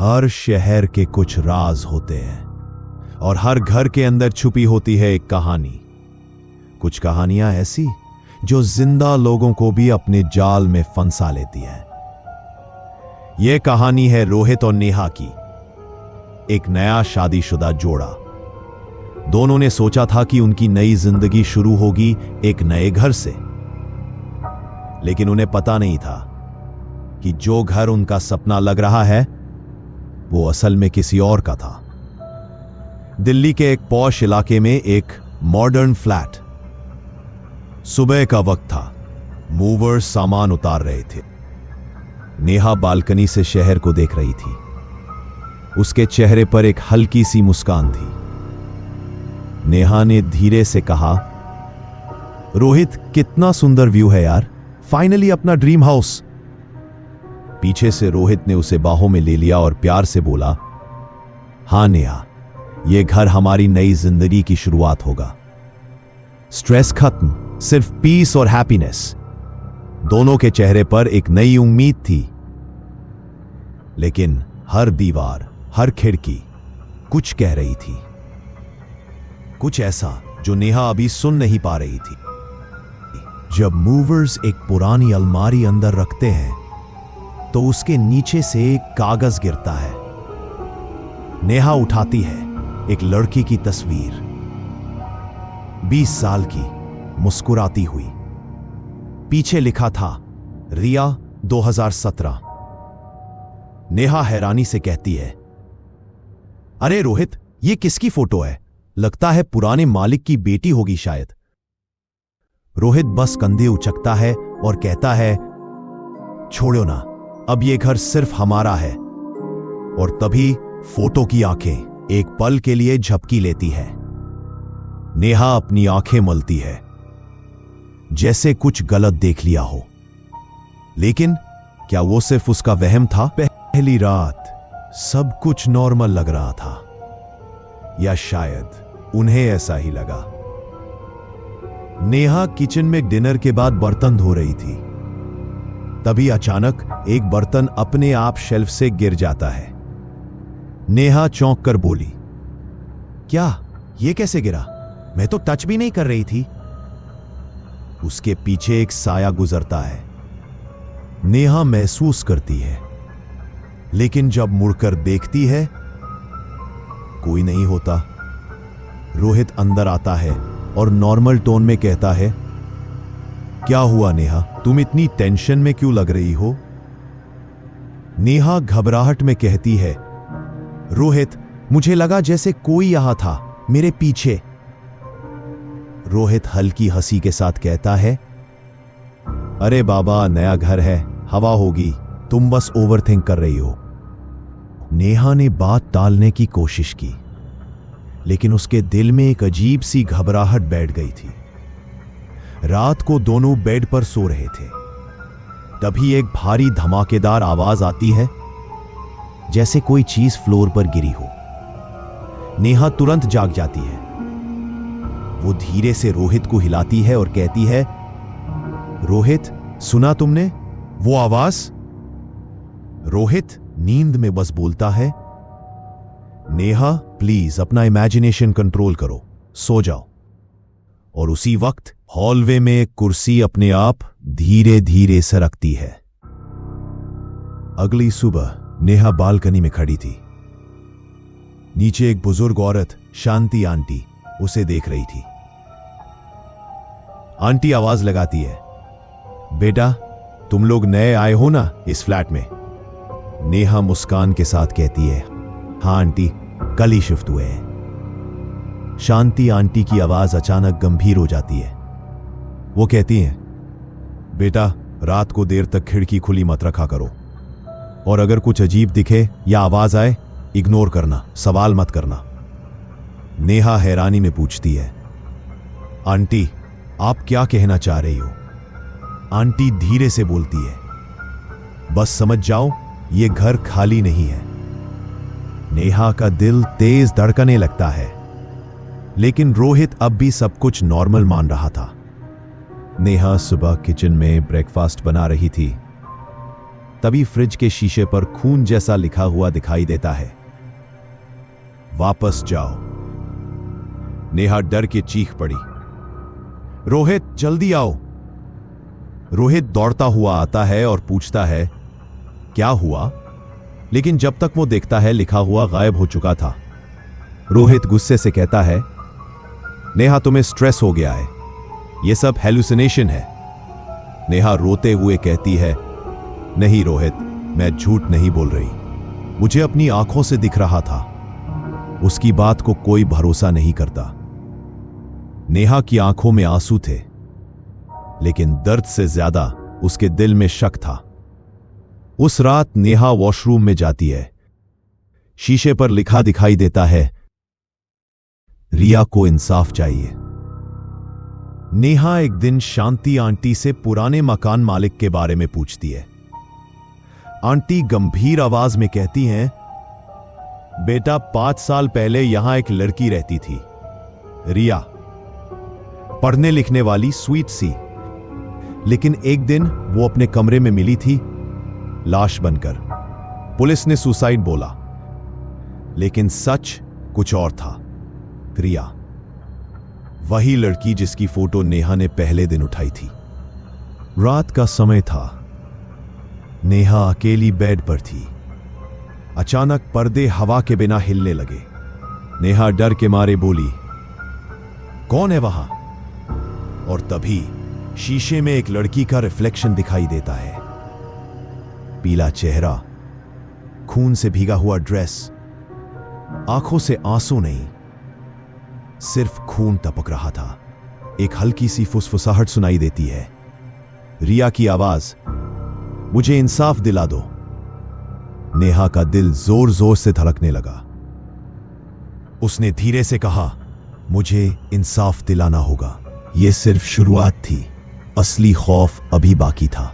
हर शहर के कुछ राज होते हैं और हर घर के अंदर छुपी होती है एक कहानी। कुछ कहानियां ऐसी जो जिंदा लोगों को भी अपने जाल में फंसा लेती है। यह कहानी है रोहित और नेहा की। एक नया शादीशुदा जोड़ा। दोनों ने सोचा था कि उनकी नई जिंदगी शुरू होगी एक नए घर से, लेकिन उन्हें पता नहीं था कि जो घर उनका सपना लग रहा है वो असल में किसी और का था। दिल्ली के एक पॉश इलाके में एक मॉडर्न फ्लैट। सुबह का वक्त था। मूवर्स सामान उतार रहे थे। नेहा बालकनी से शहर को देख रही थी। उसके चेहरे पर एक हल्की सी मुस्कान थी। नेहा ने धीरे से कहा, रोहित, कितना सुंदर व्यू है यार, फाइनली अपना ड्रीम हाउस। पीछे से रोहित ने उसे बाहों में ले लिया और प्यार से बोला, हां नेहा, यह घर हमारी नई जिंदगी की शुरुआत होगा। स्ट्रेस खत्म, सिर्फ पीस और हैप्पीनेस। दोनों के चेहरे पर एक नई उम्मीद थी। लेकिन हर दीवार, हर खिड़की कुछ कह रही थी। कुछ ऐसा जो नेहा अभी सुन नहीं पा रही थी। जब मूवर्स एक पुरानी अलमारी अंदर रखते हैं तो उसके नीचे से एक कागज गिरता है। नेहा उठाती है एक लड़की की तस्वीर, 20 साल की, मुस्कुराती हुई। पीछे लिखा था रिया 2017। नेहा हैरानी से कहती है, अरे रोहित, ये किसकी फोटो है? लगता है पुराने मालिक की बेटी होगी शायद। रोहित बस कंधे उचकता है और कहता है, छोड़ो ना, अब ये घर सिर्फ हमारा है। और तभी फोटो की आंखें एक पल के लिए झपकी लेती है। नेहा अपनी आंखें मलती है, जैसे कुछ गलत देख लिया हो। लेकिन क्या वो सिर्फ उसका वहम था? पहली रात सब कुछ नॉर्मल लग रहा था, या शायद उन्हें ऐसा ही लगा। नेहा किचन में डिनर के बाद बर्तन धो रही थी। तभी अचानक एक बर्तन अपने आप शेल्फ से गिर जाता है। नेहा चौंक कर बोली, क्या? यह कैसे गिरा? मैं तो टच भी नहीं कर रही थी। उसके पीछे एक साया गुजरता है। नेहा महसूस करती है, लेकिन जब मुड़कर देखती है कोई नहीं होता। रोहित अंदर आता है और नॉर्मल टोन में कहता है, क्या हुआ नेहा, तुम इतनी टेंशन में क्यों लग रही हो? नेहा घबराहट में कहती है, रोहित, मुझे लगा जैसे कोई यहां था मेरे पीछे। रोहित हल्की हंसी के साथ कहता है, अरे बाबा, नया घर है, हवा होगी, तुम बस ओवरथिंक कर रही हो। नेहा ने बात टालने की कोशिश की, लेकिन उसके दिल में एक अजीब सी घबराहट बैठ गई थी। रात को दोनों बेड पर सो रहे थे। तभी एक भारी धमाकेदार आवाज आती है, जैसे कोई चीज फ्लोर पर गिरी हो। नेहा तुरंत जाग जाती है। वो धीरे से रोहित को हिलाती है और कहती है, रोहित, सुना तुमने वो आवाज? रोहित नींद में बस बोलता है, नेहा प्लीज अपना इमेजिनेशन कंट्रोल करो, सो जाओ। और उसी वक्त हॉलवे में एक कुर्सी अपने आप धीरे धीरे सरकती है। अगली सुबह नेहा बालकनी में खड़ी थी। नीचे एक बुजुर्ग औरत, शांति आंटी, उसे देख रही थी। आंटी आवाज लगाती है, बेटा, तुम लोग नए आए हो ना इस फ्लैट में? नेहा मुस्कान के साथ कहती है, हाँ आंटी, कल ही शिफ्ट हुए हैं। शांति आंटी की आवाज अचानक गंभीर हो जाती है। वो कहती हैं, बेटा, रात को देर तक खिड़की खुली मत रखा करो, और अगर कुछ अजीब दिखे या आवाज आए, इग्नोर करना, सवाल मत करना। नेहा हैरानी में पूछती है, आंटी, आप क्या कहना चाह रही हो? आंटी धीरे से बोलती है, बस समझ जाओ, ये घर खाली नहीं है। नेहा का दिल तेज धड़कने लगता है, लेकिन रोहित अब भी सब कुछ नॉर्मल मान रहा था। नेहा सुबह किचन में ब्रेकफास्ट बना रही थी। तभी फ्रिज के शीशे पर खून जैसा लिखा हुआ दिखाई देता है, वापस जाओ। नेहा डर के चीख पड़ी, रोहित जल्दी आओ। रोहित दौड़ता हुआ आता है और पूछता है, क्या हुआ? लेकिन जब तक वो देखता है, लिखा हुआ गायब हो चुका था। रोहित गुस्से से कहता है, नेहा तुम्हें स्ट्रेस हो गया है, यह सब हेलुसिनेशन है। नेहा रोते हुए कहती है, नहीं रोहित, मैं झूठ नहीं बोल रही, मुझे अपनी आंखों से दिख रहा था। उसकी बात को कोई भरोसा नहीं करता। नेहा की आंखों में आंसू थे, लेकिन दर्द से ज्यादा उसके दिल में शक था। उस रात नेहा वॉशरूम में जाती है। शीशे पर लिखा दिखाई देता है, रिया को इंसाफ चाहिए। नेहा एक दिन शांति आंटी से पुराने मकान मालिक के बारे में पूछती है। आंटी गंभीर आवाज में कहती हैं, बेटा 5 साल पहले यहां एक लड़की रहती थी, रिया, पढ़ने लिखने वाली, स्वीट सी। लेकिन एक दिन वो अपने कमरे में मिली थी, लाश बनकर। पुलिस ने सुसाइड बोला, लेकिन सच कुछ और था। रिया, वही लड़की जिसकी फोटो नेहा ने पहले दिन उठाई थी। रात का समय था, नेहा अकेली बेड पर थी। अचानक पर्दे हवा के बिना हिलने लगे। नेहा डर के मारे बोली, कौन है वहां? और तभी शीशे में एक लड़की का रिफ्लेक्शन दिखाई देता है। पीला चेहरा, खून से भीगा हुआ ड्रेस, आंखों से आंसू नहीं, सिर्फ खून टपक रहा था। एक हल्की सी फुसफुसाहट सुनाई देती है। रिया की आवाज, मुझे इंसाफ दिला दो। नेहा का दिल जोर जोर से धड़कने लगा। उसने धीरे से कहा, मुझे इंसाफ दिलाना होगा। यह सिर्फ शुरुआत थी, असली खौफ अभी बाकी था।